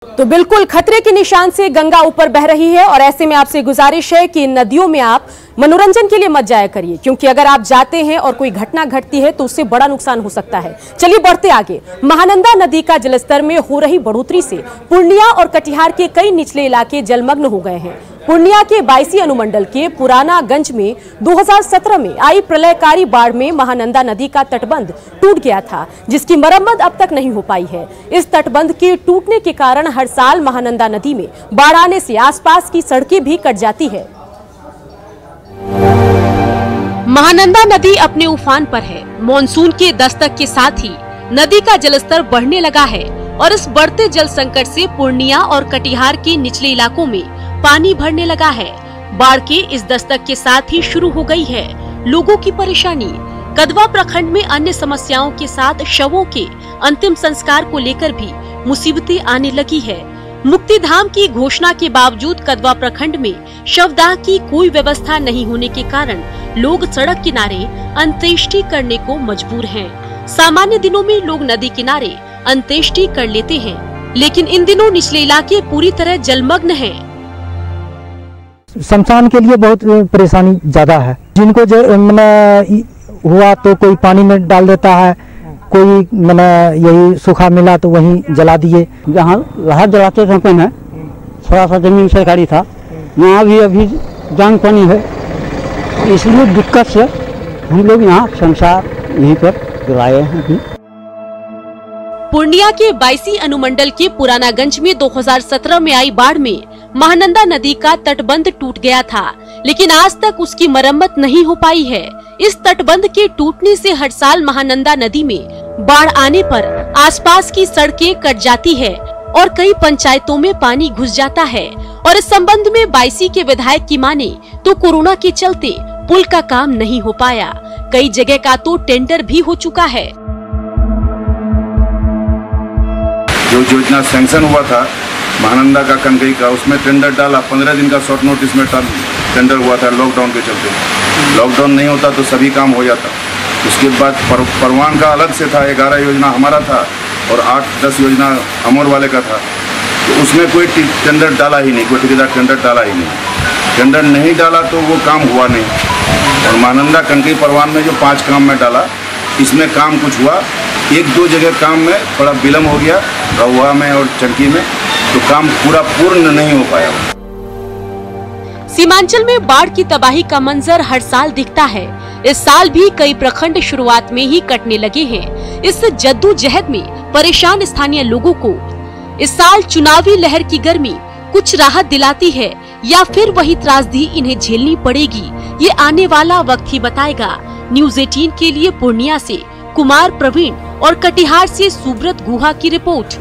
तो बिल्कुल खतरे के निशान से गंगा ऊपर बह रही है और ऐसे में आपसे गुजारिश है कि नदियों में आप मनोरंजन के लिए मत जाया करिए, क्योंकि अगर आप जाते हैं और कोई घटना घटती है तो उससे बड़ा नुकसान हो सकता है। चलिए बढ़ते आगे। महानंदा नदी का जलस्तर में हो रही बढ़ोतरी से पूर्णिया और कटिहार के कई निचले इलाके जलमग्न हो गए हैं। पूर्णिया के बायसी अनुमंडल के पुरानागंज में 2017 में आई प्रलयकारी बाढ़ में महानंदा नदी का तटबंध टूट गया था, जिसकी मरम्मत अब तक नहीं हो पाई है। इस तटबंध के टूटने के कारण हर साल महानंदा नदी में बाढ़ आने से आसपास की सड़कें भी कट जाती है। महानंदा नदी अपने उफान पर है। मॉनसून के दस्तक के साथ ही नदी का जलस्तर बढ़ने लगा है और इस बढ़ते जल संकट से पूर्णिया और कटिहार के निचले इलाकों में पानी भरने लगा है। बाढ़ के इस दस्तक के साथ ही शुरू हो गई है लोगों की परेशानी। कदवा प्रखंड में अन्य समस्याओं के साथ शवों के अंतिम संस्कार को लेकर भी मुसीबतें आने लगी है। मुक्तिधाम की घोषणा के बावजूद कदवा प्रखंड में शवदाह की कोई व्यवस्था नहीं होने के कारण लोग सड़क किनारे अंत्येष्टि करने को मजबूर हैं। सामान्य दिनों में लोग नदी किनारे अंत्येष्टि कर लेते हैं, लेकिन इन दिनों निचले इलाके पूरी तरह जलमग्न हैं। शमशान के लिए बहुत परेशानी ज्यादा है। जिनको जो हुआ तो कोई पानी में डाल देता है, कोई यही सूखा मिला तो वहीं जला दिए। जहाँ लाहौर जलाते थे में थोड़ा सा जमीन सरकारी था, यहाँ भी अभी जान पानी है, इसलिए दिक्कत से हम लोग यहाँ शमशान यहीं पर जलाए हैं। पूर्णिया के बायसी अनुमंडल के पुरानागंज में 2017 में आई बाढ़ में महानंदा नदी का तटबंध टूट गया था, लेकिन आज तक उसकी मरम्मत नहीं हो पाई है। इस तटबंध के टूटने से हर साल महानंदा नदी में बाढ़ आने पर आसपास की सड़कें कट जाती है और कई पंचायतों में पानी घुस जाता है। और इस संबंध में बायसी के विधायक की माने तो कोरोना के चलते पुल का काम नहीं हो पाया। कई जगह का तो टेंडर भी हो चुका है। जो योजना सैंक्शन हुआ था महानंदा का कनकई का, उसमें टेंडर डाला, 15 दिन का शॉर्ट नोटिस में टेंडर हुआ था लॉकडाउन के चलते। लॉकडाउन नहीं होता तो सभी काम हो जाता। उसके बाद परवान का अलग से था, 11 योजना हमारा था और 8-10 योजना अमर वाले का था, तो उसमें कोई टेंडर डाला ही नहीं, कोई ठेकेदार टेंडर डाला ही नहीं। टेंडर नहीं डाला तो वो काम हुआ नहीं। और महानंदा कनकई परवान में जो 5 काम में डाला, इसमें काम कुछ हुआ, 1-2 जगह काम में थोड़ा विलम्ब हो गया, रहुआ में और चंकी में, तो काम पूर्ण नहीं हो पाया। सीमांचल में बाढ़ की तबाही का मंजर हर साल दिखता है। इस साल भी कई प्रखंड शुरुआत में ही कटने लगे हैं। इस जद्दोजहद में परेशान स्थानीय लोगों को इस साल चुनावी लहर की गर्मी कुछ राहत दिलाती है या फिर वही त्रासदी इन्हें झेलनी पड़ेगी, ये आने वाला वक्त ही बताएगा। न्यूज़ 18 के लिए पूर्णिया से कुमार प्रवीण और कटिहार से सुब्रत गुहा की रिपोर्ट।